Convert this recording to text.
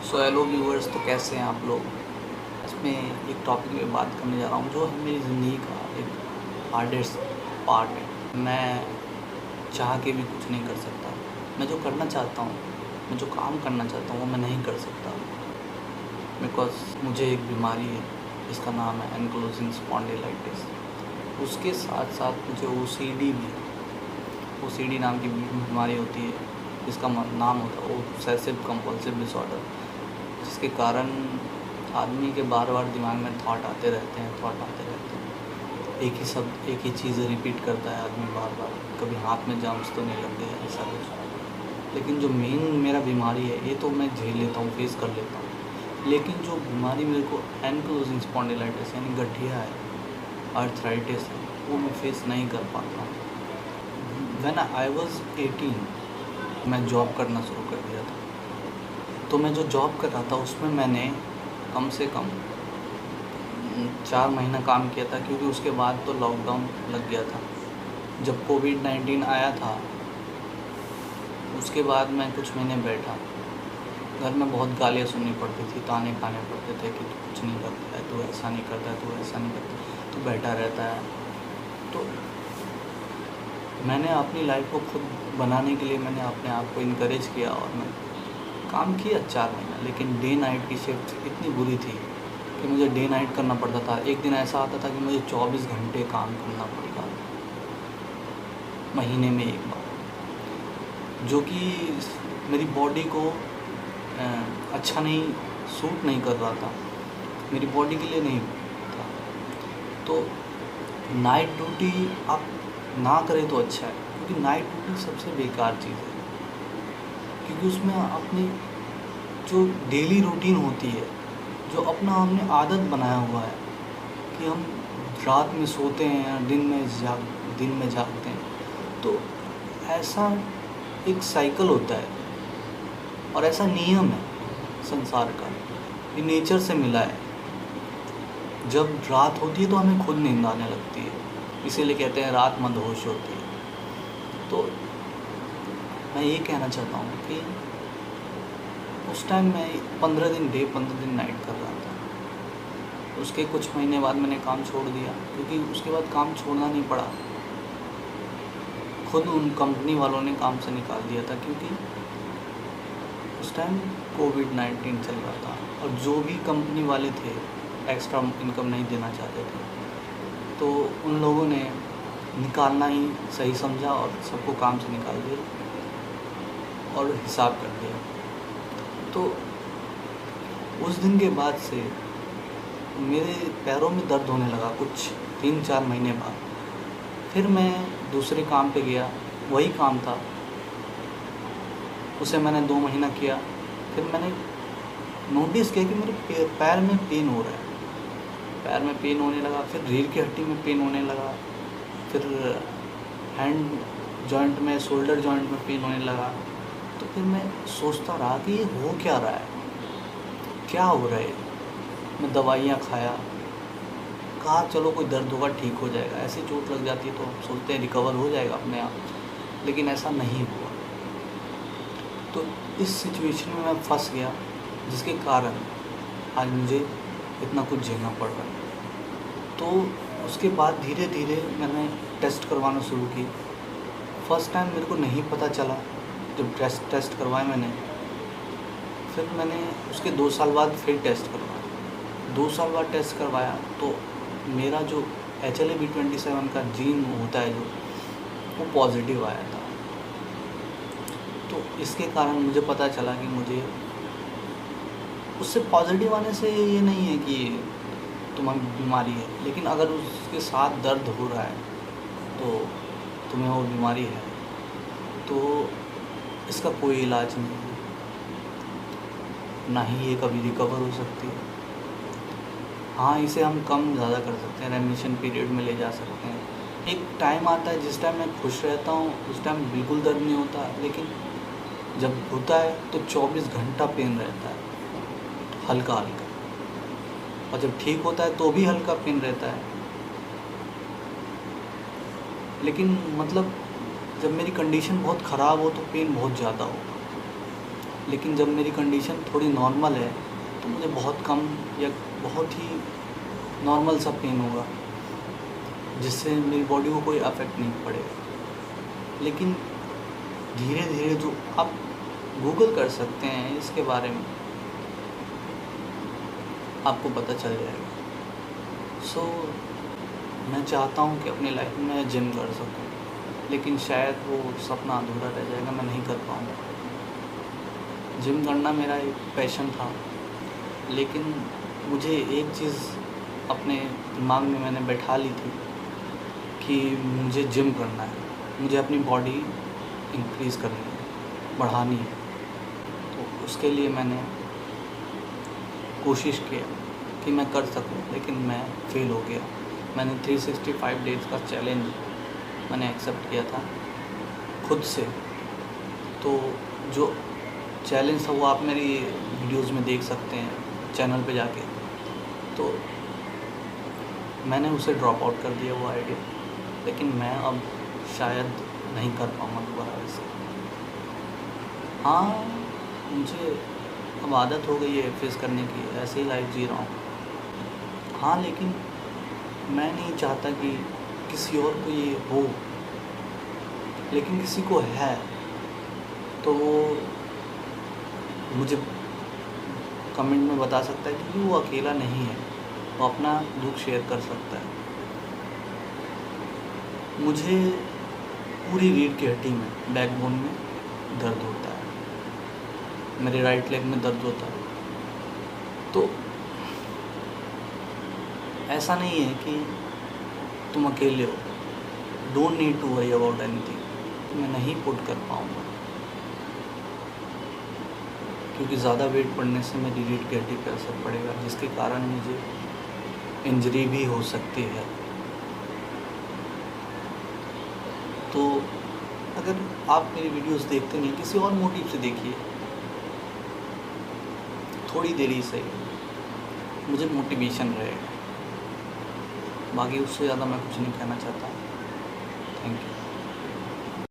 So hello viewers, तो कैसे हैं आप लोग। इसमें एक टॉपिक पे बात करने जा रहा हूँ जो है मेरी ज़िंदगी का एक हार्डेस्ट पार्ट है। मैं चाह के भी कुछ नहीं कर सकता। मैं जो करना चाहता हूँ, मैं जो काम करना चाहता हूँ वो मैं नहीं कर सकता, बिकॉज मुझे एक बीमारी है जिसका नाम है एंकिलोजिंग स्पॉन्डिलाइटिस। उसके साथ साथ मुझे ओसीडी भी, ओसीडी नाम की बीमारी होती है जिसका नाम होता है ऑब्सेसिव कंपल्सिव डिसऑर्डर, जिसके कारण आदमी के बार बार दिमाग में थॉट आते रहते हैं। एक ही शब्द, एक ही चीज़ रिपीट करता है आदमी बार बार। कभी हाथ में जर्म्स तो नहीं लग गए, ऐसा कुछ। लेकिन जो मेन मेरा बीमारी है ये तो मैं झेल लेता हूँ, फेस कर लेता हूँ। लेकिन जो बीमारी मेरे को एंकिलोजिंग स्पॉन्डिलाइटिस यानी गठिया है, आर्थराइटिस है, वो मैं फेस नहीं कर पाता हूँ। व्हेन आई वाज 18 मैं जॉब करना शुरू कर दिया था। तो मैं जो जॉब कर रहा था उसमें मैंने कम से कम 4 महीना काम किया था, क्योंकि उसके बाद तो लॉकडाउन लग गया था। जब कोविड-19 आया था उसके बाद मैं कुछ महीने बैठा। घर में बहुत गालियाँ सुननी पड़ती थी, ताने खाने पड़ते थे कि तू कुछ नहीं करता है, तू ऐसा नहीं करता है, तू ऐसा नहीं करता, तू बैठा रहता है। तो मैंने अपनी लाइफ को खुद बनाने के लिए मैंने अपने आप को इनकरेज किया और मैं काम किया 4 महीना। लेकिन डे नाइट की शिफ्ट इतनी बुरी थी कि मुझे डे नाइट करना पड़ता था। एक दिन ऐसा आता था कि मुझे 24 घंटे काम करना पड़ता था, महीने में एक बार, जो कि मेरी बॉडी को अच्छा नहीं, सूट नहीं कर रहा था, मेरी बॉडी के लिए नहीं था। तो नाइट ड्यूटी आप ना करें तो अच्छा है, क्योंकि नाइट ड्यूटी सबसे बेकार चीज़ है। क्योंकि उसमें अपनी जो डेली रूटीन होती है, जो अपना हमने आदत बनाया हुआ है कि हम रात में सोते हैं, दिन में जागते हैं, तो ऐसा एक साइकिल होता है और ऐसा नियम है संसार का, ये नेचर से मिला है। जब रात होती है तो हमें खुद नींद आने लगती है, इसीलिए कहते हैं रात मदहोश होती है। तो मैं ये कहना चाहता हूँ कि उस टाइम मैं 15 दिन नाइट कर रहा था। उसके कुछ महीने बाद मैंने काम छोड़ दिया, क्योंकि उसके बाद काम छोड़ना नहीं पड़ा, खुद उन कंपनी वालों ने काम से निकाल दिया था। क्योंकि उस टाइम कोविड-19 चल रहा था और जो भी कंपनी वाले थे एक्स्ट्रा इनकम नहीं देना चाहते थे, तो उन लोगों ने निकालना ही सही समझा और सबको काम से निकाल दिया और हिसाब कर दिया। तो उस दिन के बाद से मेरे पैरों में दर्द होने लगा कुछ 3-4 महीने बाद। फिर मैं दूसरे काम पे गया, वही काम था, उसे मैंने 2 महीना किया। फिर मैंने नोटिस किया कि मेरे पैर में पेन हो रहा है, पैर में पेन होने लगा। फिर रीढ़ की हड्डी में पेन होने लगा, फिर हैंड जॉइंट में, शोल्डर जॉइंट में पेन होने लगा। तो फिर मैं सोचता रहा कि ये हो क्या रहा है, क्या हो रहा है। मैं दवाइयाँ खाया, कहा चलो कोई दर्द होगा ठीक हो जाएगा, ऐसी चोट लग जाती है तो हम सोचते हैं रिकवर हो जाएगा अपने आप, लेकिन ऐसा नहीं हुआ। तो इस सिचुएशन में मैं फंस गया, जिसके कारण आज मुझे इतना कुछ झेलना पड़ रहा है। तो उसके बाद धीरे धीरे मैंने टेस्ट करवाना शुरू की। फर्स्ट टाइम मेरे को नहीं पता चला, जब टेस्ट करवाए मैंने, फिर मैंने उसके 2 साल बाद फिर टेस्ट करवाया। 2 साल बाद टेस्ट करवाया तो मेरा जो HLA-B27 का जीन होता है जो, वो पॉजिटिव आया था। तो इसके कारण मुझे पता चला कि मुझे उससे पॉजिटिव आने से ये नहीं है कि तुम्हें बीमारी है, लेकिन अगर उसके साथ दर्द हो रहा है तो तुम्हें वो बीमारी है, तो इसका कोई इलाज नहीं है, ना ही ये कभी रिकवर हो सकती है। हाँ, इसे हम कम ज़्यादा कर सकते हैं, रेमिशन पीरियड में ले जा सकते हैं। एक टाइम आता है जिस टाइम मैं खुश रहता हूँ, उस टाइम बिल्कुल दर्द नहीं होता, लेकिन जब होता है तो 24 घंटा पेन रहता है, हल्का हल्का, और जब ठीक होता है तो भी हल्का पेन रहता है। लेकिन मतलब जब मेरी कंडीशन बहुत ख़राब हो तो पेन बहुत ज़्यादा होगा। लेकिन जब मेरी कंडीशन थोड़ी नॉर्मल है तो मुझे बहुत कम या बहुत ही नॉर्मल सा पेन होगा, जिससे मेरी बॉडी को कोई अफेक्ट नहीं पड़ेगा। लेकिन धीरे धीरे जो आप गूगल कर सकते हैं इसके बारे में, आपको पता चल जाएगा। सो मैं चाहता हूँ कि अपनी लाइफ में मैं जिम कर सकूँ, लेकिन शायद वो सपना अधूरा रह जाएगा, मैं नहीं कर पाऊँगा। जिम करना मेरा एक पैशन था, लेकिन मुझे एक चीज़ अपने दिमाग में मैंने बैठा ली थी कि मुझे जिम करना है, मुझे अपनी बॉडी इंक्रीज़ करनी है, बढ़ानी है। तो उसके लिए मैंने कोशिश किया कि मैं कर सकूं, लेकिन मैं फेल हो गया। मैंने 365 डेज़ का चैलेंज मैंने एक्सेप्ट किया था खुद से। तो जो चैलेंज था वो आप मेरी वीडियोज़ में देख सकते हैं चैनल पे जाके। तो मैंने उसे ड्रॉप आउट कर दिया वो आइडिया, लेकिन मैं अब शायद नहीं कर पाऊँगा दोबारा वैसे। हाँ, मुझे अब आदत हो गई है फेस करने की, ऐसे ही लाइफ जी रहा हूँ। हाँ, लेकिन मैं नहीं चाहता कि किसी और को ये हो, लेकिन किसी को है तो वो मुझे कमेंट में बता सकता है कि वो अकेला नहीं है, वो अपना दुख शेयर कर सकता है। मुझे पूरी रीढ़ की हड्डी में, बैकबोन में दर्द होता है, मेरे राइट लेग में दर्द होता है। तो ऐसा नहीं है कि तुम अकेले हो, don't need to worry about anything. मैं नहीं पुट कर पाऊँगा, क्योंकि ज़्यादा वेट पड़ने से मेरी रीढ़ की हड्डी पर असर पड़ेगा, जिसके कारण मुझे इंजरी भी हो सकती है। तो अगर आप मेरी वीडियोस देखते नहीं, किसी और मोटिव से देखिए, थोड़ी देर ही सही, मुझे मोटिवेशन रहेगा। बाकी उससे ज़्यादा मैं कुछ नहीं कहना चाहता। Thank you.